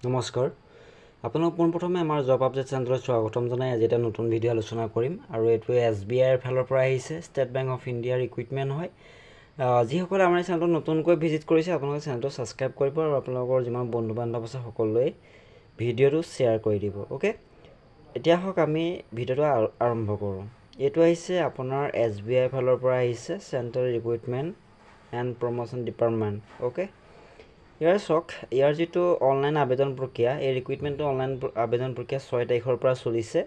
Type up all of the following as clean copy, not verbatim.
নমস্কাৰ আপোনাক পোনপ্ৰথমে আমাৰ জব আপডেট চেণ্টাৰত স্বাগতম জনাই আজি এটা নতুন ভিডিঅ' আলোচনা কৰিম আৰু এইটো SBIৰ ফালৰ পৰা আহিছে ষ্টেট বেংক অফ ইণ্ডিয়াৰ ৰিক্ৰুইটমেণ্ট হয় যিসকলে আমাৰ চেনেলটো নতুনকৈ ভিজিট কৰিছে আপোনালোকে চেনেলটো ছাবস্ক্ৰাইব কৰিব আৰু আপোনালোকৰ যিমান বন্ধু বান্ধৱ আছে সকলোৱে ভিডিঅ'টো শ্বেয়াৰ কৰি দিব ওকে এতিয়া হওক আমি ভিডিঅ'টো আৰম্ভ কৰোঁ এইটো আহিছে আপোনাৰ SBIৰ ফালৰ পৰা আহিছে central recruitment and promotion department okay ইয়াৰ চক ইয়াৰ যেটো অনলাইন আবেদন প্ৰক্ৰিয়া এই ৰিক্ৰুইটমেণ্টটো অনলাইন আবেদন প্ৰক্ৰিয়া 6 তাৰিখৰ পৰা চলিছে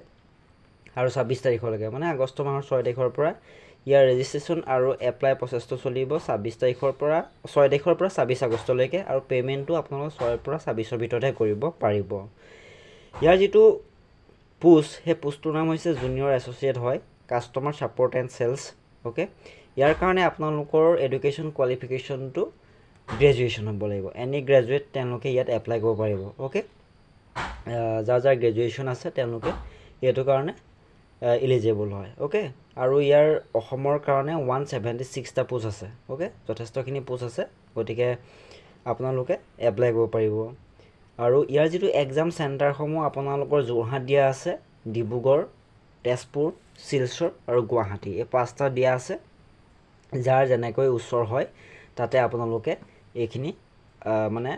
আৰু 26 তাৰিখলৈকে মানে আগষ্ট মাহৰ 6 তাৰিখৰ পৰা ইয়াৰ ৰেজিষ্ট্ৰেচন আৰু এপ্লাই প্ৰচেছটো চলিব 26 তাৰিখৰ পৰা 6 তাৰিখৰ পৰা 26 আগষ্টলৈকে আৰু পেমেন্টটো আপোনালোকে 6 ৰ পৰা 26 ৰ ভিতৰতে কৰিব পাৰিব ইয়াৰ যেটো পোষ্ট হে পোষ্টৰ নাম হৈছে জুনিয়ৰ এছ'চিয়েট হয় customer support and sales okay ইয়াৰ কাৰণে আপোনালোকৰ এডুকেশ্যন কোৱালিফিকেশ্যনটো গ্ৰেজুৱেশ্যন হ'ব লাগিব এনি গ্ৰেজুৱেট তেওঁলোকে ইয়াত এপ্লাই কৰিব পাৰিব ওকে যাৰ গ্ৰেজুৱেশ্যন আছে তেওঁলোকে এইটো কাৰণে এলিজিবল হয় ওকে আৰু ইয়াৰ অসমৰ কাৰণে 176 টা পোষ্ট আছে ওকে যথেষ্টখিনি পোষ্ট আছে গতিকে আপোনালোকে এপ্লাই কৰিব পাৰিব আৰু ইয়াৰ যেটো এক্সাম চেণ্টাৰসমূহ আপোনালোকৰ যোৰহাট দিয়া আছে ডিব্ৰুগড় তেজপুৰ শিলচৰ আৰু গুৱাহাটী এই পাঁচটা দিয়া আছে যাৰ যেনেকৈ উচ্চৰ হয় তাতে আপোনালোকে এইখিনি মানে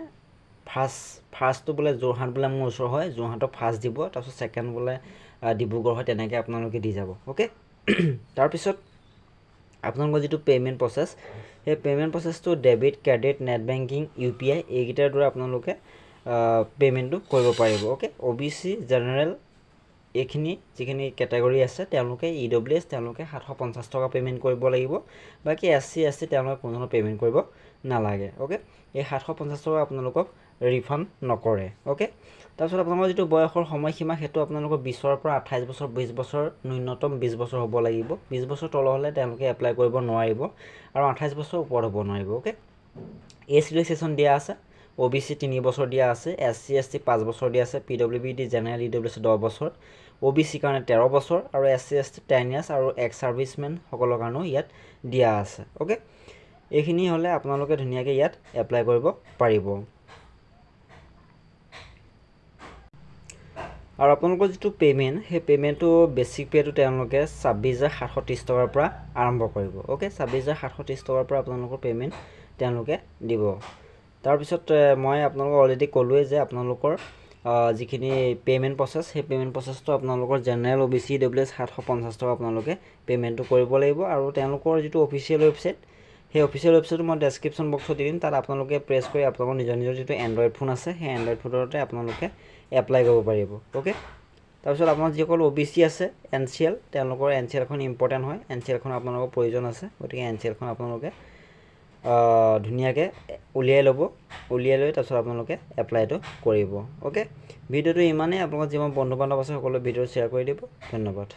ফাৰ্স্টটো বলে যোৰহাট বলে মোৰ ওচৰ হয় যোৰহাটৰ ফাৰ্স্ট দিব তাৰপিছত সেকেন্ড বলে ডিব্ৰুগড় হয় তেনেকৈ আপোনালোকে দি যাব ওকে তাৰ পিছত আপোনালোকৰ যেটো পেমেন্ট প্ৰসেস এই পেমেন্ট প্ৰসেসটো debit credit net banking UPI এইগিটাৰ দ্বাৰা আপোনালোকে পেমেন্টটো কৰিব পাৰিব ওকে OBC জেনাৰেল এইখিনি যিখিনি ক্যাটাগৰী আছে তেওঁলোকে EWS তেওঁলোকে 750 টকা পেমেন্ট কৰিব লাগিব বাকি SC ST তেওঁলোকে কোনো পেমেন্ট কৰিব নালাগে ওকে এই 750 টকা আপোনালোকক ৰিফান্ড নকৰে ওকে তাৰপিছত আপোনালোকৰ যেটো বয়সৰ সময়সীমা হেতু আপোনালোকৰ 20 ৰ পৰা 28 বছৰ 20 বছৰ ন্যূনতম 20 বছৰ হ'ব লাগিব 20 বছৰ তল হলে তেওঁলোকে এপ্লাই কৰিব নোৱাৰিব আৰু 28 বছৰ ওপৰ হ'ব নোৱাৰিব ওকে এজ ৰিলেক্সেশন দিয়া আছে OBC 3 বছৰ দিয়া আছে SC ST 5 বছৰ দিয়া আছে PWBD জেনাৰেল EWS 10 বছৰ OBC কাৰণে 13 বছৰ আৰু SC ST 10 ইয়াৰ্স আৰু এক্স সাৰ্ভিসমেন সকলৰ কাৰণে ইয়াত দিয়া আছে ওকে এইখিনি হলে আপোনালোকে ধুনিয়াকে ইয়াত এপ্লাই কৰিব পাৰিব আৰু আপোনালোকৰ যেটো পেমেন্ট হে পেমেন্টটো বেসিক পেটো তেওঁলোকে 26730 টকাৰ পৰা আৰম্ভ কৰিব ওকে 26730 টকাৰ পৰা আপোনালোকৰ পেমেন্ট তেওঁলোকে দিব তাৰ পিছত মই আপোনালোকক অলৰেডি ক'লোৱে যে আপোনালোকৰ যিখিনি পেমেন্ট প্ৰসেস হে পেমেন্ট প্ৰসেসটো আপোনালোকৰ জেনাৰেল OBC EWS 750 টকা আপোনালোকে পেমেন্টটো কৰিব লাগিব আৰু তেওঁলোকৰ যেটো অফিচিয়েল ওয়েবসাইট হে অফিচিয়েল ওয়েবসাইটটো মই ডেসক্ৰিপচন বক্সত দিম তাত আপোনালোকে প্ৰেছ কৰি আপোনালোকৰ নিজৰ যেটো এন্ড্ৰইড ফোন আছে হে এন্ড্ৰইড ফোনতে আপোনালোকে এপ্লাই কৰিব পাৰিব ওকে তাৰপিছত আপোনাৰ যিসকল OBC আছে NCL তেওঁলোকৰ NCL খন ইম্পৰ্টেন্ট হয় NCL খন আপোনালোকৰ প্ৰয়োজন আছে গতিকে NCL খন আপোনালোকে ধুনিয়াকে উলিয়াই লব উলিয়াই লৈ তাৰপিছত আপোনালোকে এপ্লাইটো কৰিব ওকে ভিডিঅটো ইমানেই আপোনালোকৰ যিমান বন্ধু বান্ধৱ আছে সকলো ভিডিঅ শ্বেয়াৰ কৰি দিব ধন্যবাদ